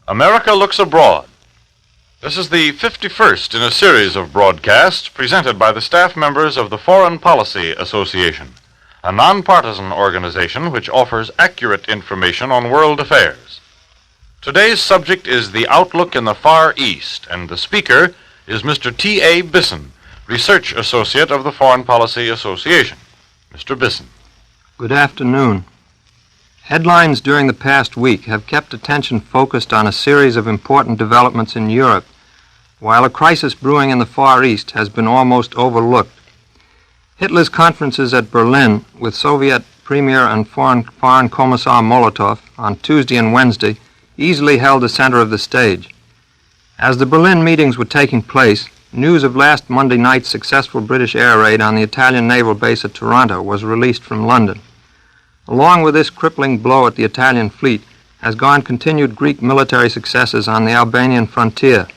America Looks Abroad. This is the 51st in a series of broadcasts presented by the staff members of the Foreign Policy Association, a nonpartisan organization which offers accurate information on world affairs. Today's subject is the outlook in the Far East, and the speaker is Mr. T.A. Bisson, Research Associate of the Foreign Policy Association. Mr. Bisson. Good afternoon. Headlines during the past week have kept attention focused on a series of important developments in Europe, while a crisis brewing in the Far East has been almost overlooked. Hitler's conferences at Berlin with Soviet Premier and Foreign Commissar Molotov on Tuesday and Wednesday easily held the center of the stage. As the Berlin meetings were taking place, news of last Monday night's successful British air raid on the Italian naval base at Taranto was released from London. Along with this crippling blow at the Italian fleet has gone continued Greek military successes on the Albanian frontier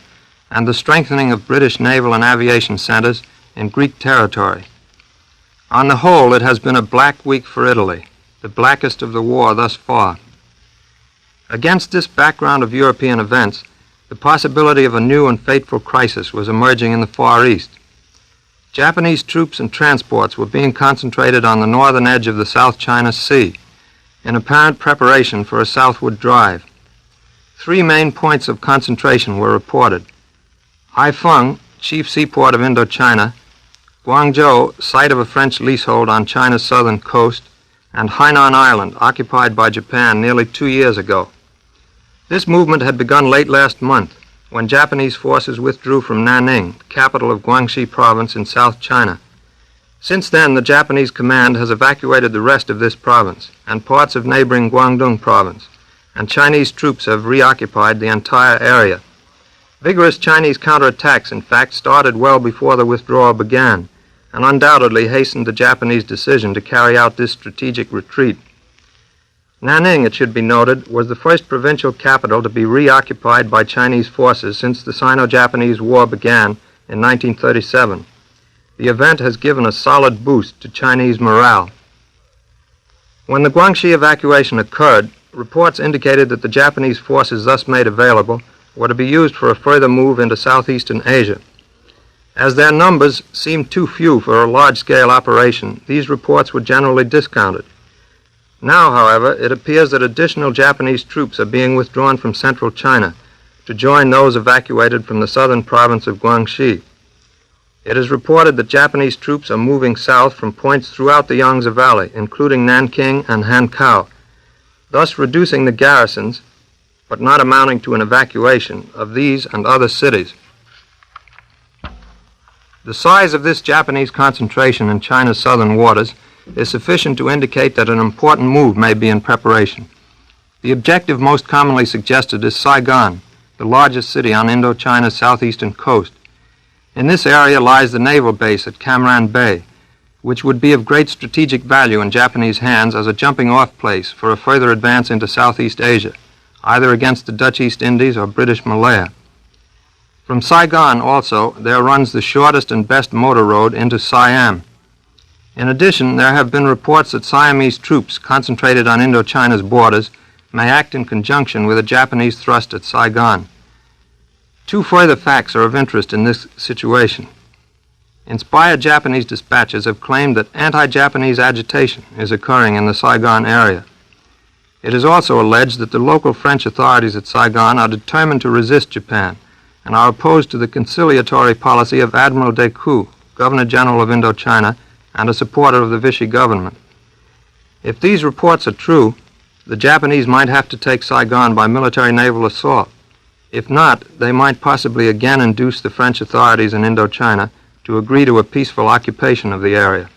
and the strengthening of British naval and aviation centers in Greek territory. On the whole, it has been a black week for Italy, the blackest of the war thus far. Against this background of European events, the possibility of a new and fateful crisis was emerging in the Far East. Japanese troops and transports were being concentrated on the northern edge of the South China Sea in apparent preparation for a southward drive. Three main points of concentration were reported: Haiphong, chief seaport of Indochina; Guangzhou, site of a French leasehold on China's southern coast; and Hainan Island, occupied by Japan nearly 2 years ago. This movement had begun late last month, when Japanese forces withdrew from Nanning, capital of Guangxi province in South China. Since then, the Japanese command has evacuated the rest of this province and parts of neighboring Guangdong province, and Chinese troops have reoccupied the entire area. Vigorous Chinese counterattacks, in fact, started well before the withdrawal began, and undoubtedly hastened the Japanese decision to carry out this strategic retreat. Nanning, it should be noted, was the first provincial capital to be reoccupied by Chinese forces since the Sino-Japanese War began in 1937. The event has given a solid boost to Chinese morale. When the Guangxi evacuation occurred, reports indicated that the Japanese forces thus made available were to be used for a further move into southeastern Asia. As their numbers seemed too few for a large-scale operation, these reports were generally discounted. Now, however, it appears that additional Japanese troops are being withdrawn from central China to join those evacuated from the southern province of Guangxi. It is reported that Japanese troops are moving south from points throughout the Yangtze Valley, including Nanking and Hankou, thus reducing the garrisons, but not amounting to an evacuation, of these and other cities. The size of this Japanese concentration in China's southern waters is sufficient to indicate that an important move may be in preparation. The objective most commonly suggested is Saigon, the largest city on Indochina's southeastern coast. In this area lies the naval base at Cam Ranh Bay, which would be of great strategic value in Japanese hands as a jumping-off place for a further advance into Southeast Asia, either against the Dutch East Indies or British Malaya. From Saigon, also, there runs the shortest and best motor road into Siam. In addition, there have been reports that Siamese troops concentrated on Indochina's borders may act in conjunction with a Japanese thrust at Saigon. Two further facts are of interest in this situation. Inspired Japanese dispatches have claimed that anti-Japanese agitation is occurring in the Saigon area. It is also alleged that the local French authorities at Saigon are determined to resist Japan and are opposed to the conciliatory policy of Admiral Decoux, Governor General of Indochina, and a supporter of the Vichy government. If these reports are true, the Japanese might have to take Saigon by military-naval assault. If not, they might possibly again induce the French authorities in Indochina to agree to a peaceful occupation of the area.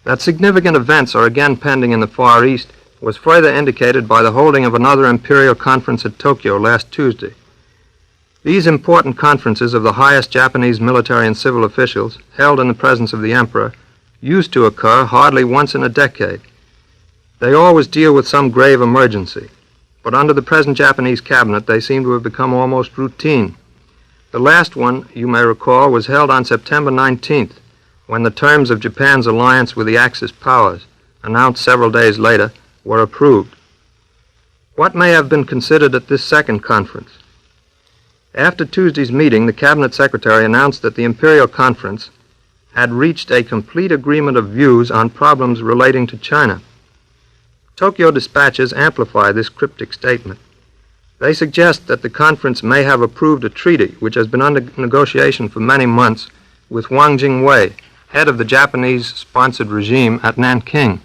That significant events are again pending in the Far East was further indicated by the holding of another imperial conference at Tokyo last Tuesday. These important conferences of the highest Japanese military and civil officials, held in the presence of the emperor, used to occur hardly once in a decade. They always deal with some grave emergency, but under the present Japanese cabinet they seem to have become almost routine. The last one, you may recall, was held on September 19th, when the terms of Japan's alliance with the Axis powers, announced several days later, were approved. What may have been considered at this second conference? After Tuesday's meeting, the Cabinet Secretary announced that the Imperial Conference had reached a complete agreement of views on problems relating to China. Tokyo dispatches amplify this cryptic statement. They suggest that the conference may have approved a treaty which has been under negotiation for many months with Wang Jingwei, head of the Japanese-sponsored regime at Nanking.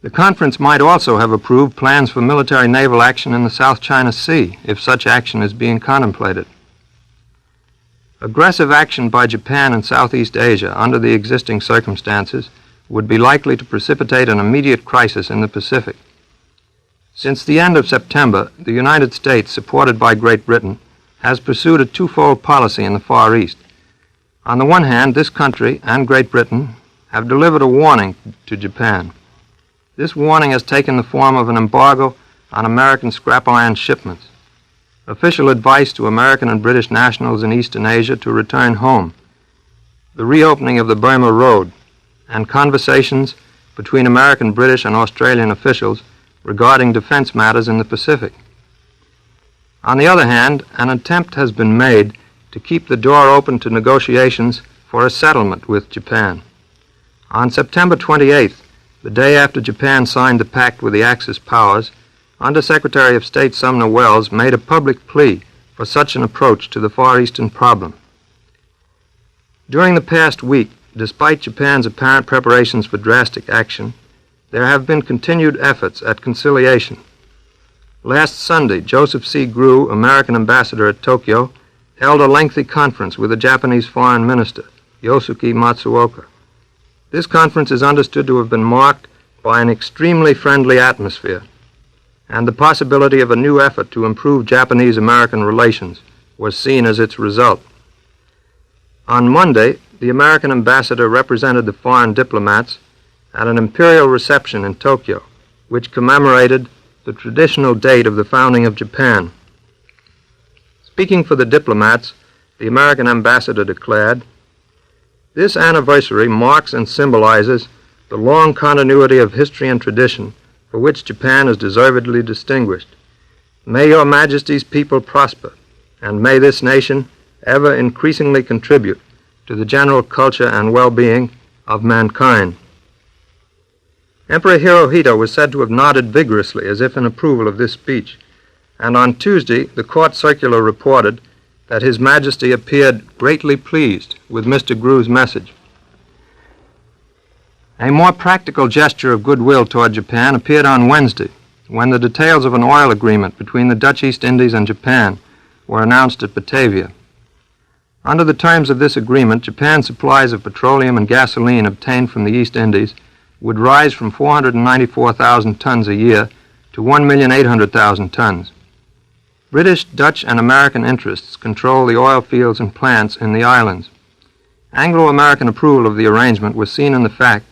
The conference might also have approved plans for military naval action in the South China Sea, if such action is being contemplated. Aggressive action by Japan in Southeast Asia under the existing circumstances would be likely to precipitate an immediate crisis in the Pacific. Since the end of September, the United States, supported by Great Britain, has pursued a twofold policy in the Far East. On the one hand, this country and Great Britain have delivered a warning to Japan. This warning has taken the form of an embargo on American scrap iron shipments, official advice to American and British nationals in Eastern Asia to return home, the reopening of the Burma Road, and conversations between American, British, and Australian officials regarding defense matters in the Pacific. On the other hand, an attempt has been made to keep the door open to negotiations for a settlement with Japan. On September 28th, the day after Japan signed the pact with the Axis powers, Under-Secretary of State Sumner Welles made a public plea for such an approach to the Far Eastern problem. During the past week, despite Japan's apparent preparations for drastic action, there have been continued efforts at conciliation. Last Sunday, Joseph C. Grew, American ambassador at Tokyo, held a lengthy conference with the Japanese foreign minister, Yosuke Matsuoka. This conference is understood to have been marked by an extremely friendly atmosphere, and the possibility of a new effort to improve Japanese-American relations was seen as its result. On Monday, the American ambassador represented the foreign diplomats at an imperial reception in Tokyo, which commemorated the traditional date of the founding of Japan. Speaking for the diplomats, the American ambassador declared, "This anniversary marks and symbolizes the long continuity of history and tradition for which Japan is deservedly distinguished. May your Majesty's people prosper, and may this nation ever increasingly contribute to the general culture and well-being of mankind." Emperor Hirohito was said to have nodded vigorously as if in approval of this speech, and on Tuesday the court circular reported that His Majesty appeared greatly pleased with Mr. Grew's message. A more practical gesture of goodwill toward Japan appeared on Wednesday, when the details of an oil agreement between the Dutch East Indies and Japan were announced at Batavia. Under the terms of this agreement, Japan's supplies of petroleum and gasoline obtained from the East Indies would rise from 494,000 tons a year to 1,800,000 tons. British, Dutch, and American interests control the oil fields and plants in the islands. Anglo-American approval of the arrangement was seen in the fact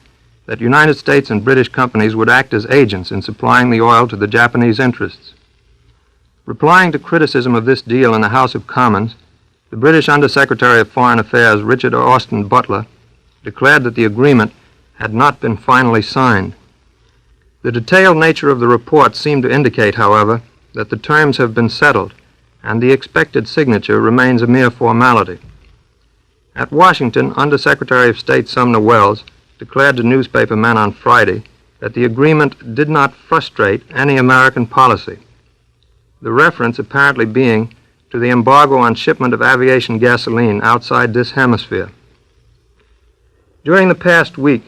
that United States and British companies would act as agents in supplying the oil to the Japanese interests. Replying to criticism of this deal in the House of Commons, the British Under-Secretary of Foreign Affairs, Richard Austin Butler, declared that the agreement had not been finally signed. The detailed nature of the report seemed to indicate, however, that the terms have been settled, and the expected signature remains a mere formality. At Washington, Under-Secretary of State Sumner Welles declared to newspaper men on Friday that the agreement did not frustrate any American policy, the reference apparently being to the embargo on shipment of aviation gasoline outside this hemisphere. During the past week,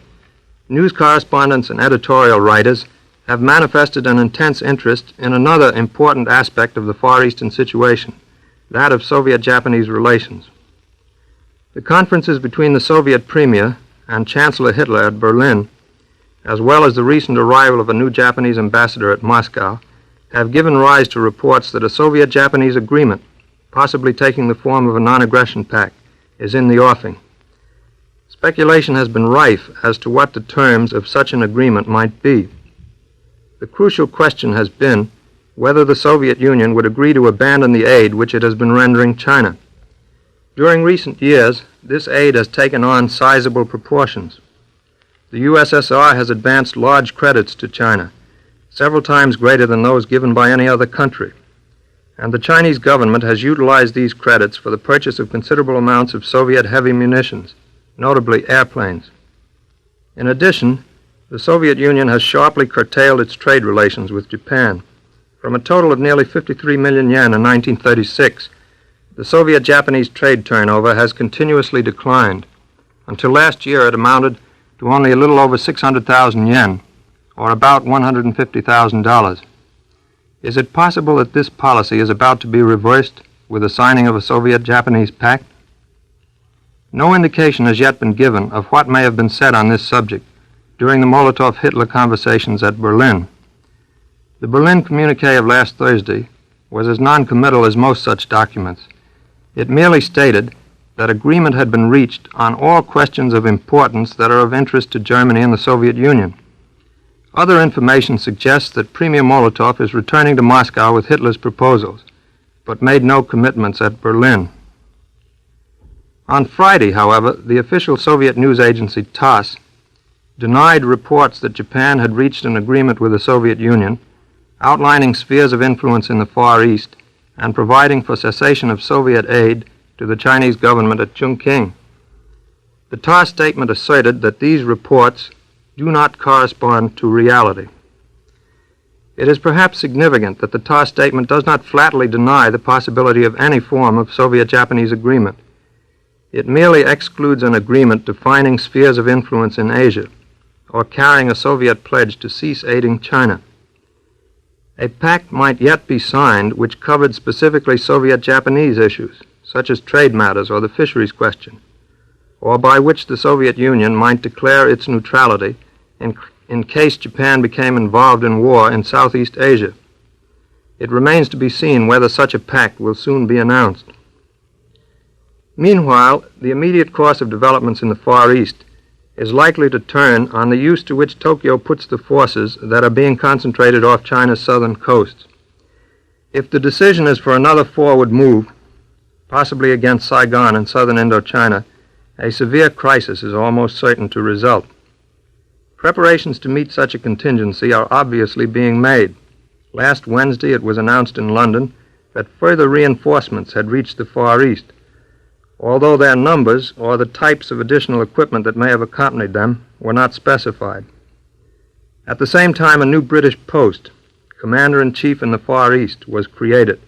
news correspondents and editorial writers have manifested an intense interest in another important aspect of the Far Eastern situation, that of Soviet-Japanese relations. The conferences between the Soviet Premier and Chancellor Hitler at Berlin, as well as the recent arrival of a new Japanese ambassador at Moscow, have given rise to reports that a Soviet-Japanese agreement, possibly taking the form of a non-aggression pact, is in the offing. Speculation has been rife as to what the terms of such an agreement might be. The crucial question has been whether the Soviet Union would agree to abandon the aid which it has been rendering China. During recent years, this aid has taken on sizable proportions. The USSR has advanced large credits to China, several times greater than those given by any other country. And the Chinese government has utilized these credits for the purchase of considerable amounts of Soviet heavy munitions, notably airplanes. In addition, the Soviet Union has sharply curtailed its trade relations with Japan. From a total of nearly 53 million yen in 1936, the Soviet-Japanese trade turnover has continuously declined. Until last year, it amounted to only a little over 600,000 yen, or about $150,000. Is it possible that this policy is about to be reversed with the signing of a Soviet-Japanese pact? No indication has yet been given of what may have been said on this subject during the Molotov-Hitler conversations at Berlin. The Berlin communiqué of last Thursday was as noncommittal as most such documents. It merely stated that agreement had been reached on all questions of importance that are of interest to Germany and the Soviet Union. Other information suggests that Premier Molotov is returning to Moscow with Hitler's proposals, but made no commitments at Berlin. On Friday, however, the official Soviet news agency TASS denied reports that Japan had reached an agreement with the Soviet Union, outlining spheres of influence in the Far East and providing for cessation of Soviet aid to the Chinese government at Chongqing. The TASS statement asserted that these reports do not correspond to reality. It is perhaps significant that the TASS statement does not flatly deny the possibility of any form of Soviet-Japanese agreement. It merely excludes an agreement defining spheres of influence in Asia, or carrying a Soviet pledge to cease aiding China. A pact might yet be signed which covered specifically Soviet-Japanese issues, such as trade matters or the fisheries question, or by which the Soviet Union might declare its neutrality in case Japan became involved in war in Southeast Asia. It remains to be seen whether such a pact will soon be announced. Meanwhile, the immediate course of developments in the Far East is likely to turn on the use to which Tokyo puts the forces that are being concentrated off China's southern coasts. If the decision is for another forward move, possibly against Saigon in southern Indochina, a severe crisis is almost certain to result. Preparations to meet such a contingency are obviously being made. Last Wednesday it was announced in London that further reinforcements had reached the Far East, although their numbers or the types of additional equipment that may have accompanied them were not specified. At the same time, a new British post, Commander-in-Chief in the Far East, was created,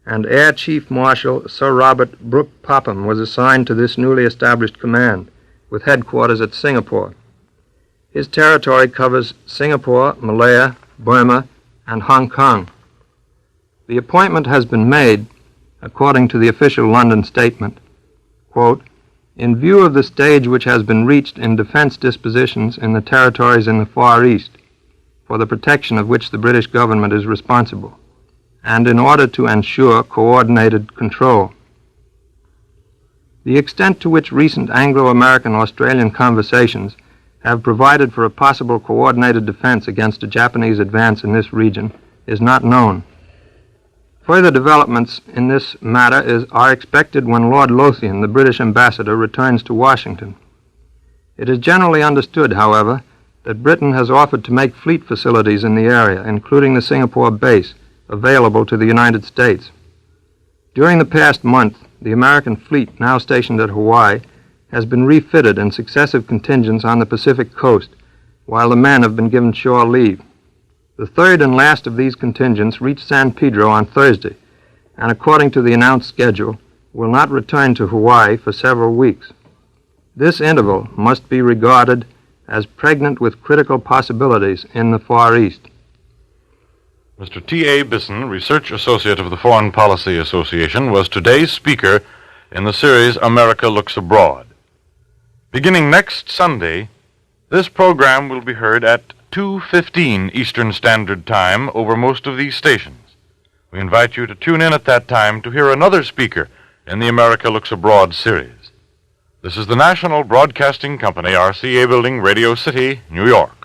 and Air Chief Marshal Sir Robert Brooke Popham was assigned to this newly established command, with headquarters at Singapore. His territory covers Singapore, Malaya, Burma, and Hong Kong. The appointment has been made, according to the official London statement, quote, in view of the stage which has been reached in defense dispositions in the territories in the Far East, for the protection of which the British government is responsible, and in order to ensure coordinated control. The extent to which recent Anglo-American-Australian conversations have provided for a possible coordinated defense against a Japanese advance in this region is not known. Further developments in this matter are expected when Lord Lothian, the British ambassador, returns to Washington. It is generally understood, however, that Britain has offered to make fleet facilities in the area, including the Singapore base, available to the United States. During the past month, the American fleet, now stationed at Hawaii, has been refitted in successive contingents on the Pacific coast, while the men have been given shore leave. The third and last of these contingents reached San Pedro on Thursday, and according to the announced schedule, will not return to Hawaii for several weeks. This interval must be regarded as pregnant with critical possibilities in the Far East. Mr. T.A. Bisson, Research Associate of the Foreign Policy Association, was today's speaker in the series America Looks Abroad. Beginning next Sunday, this program will be heard at 2:15 Eastern Standard Time over most of these stations. We invite you to tune in at that time to hear another speaker in the America Looks Abroad series. This is the National Broadcasting Company, RCA Building, Radio City, New York.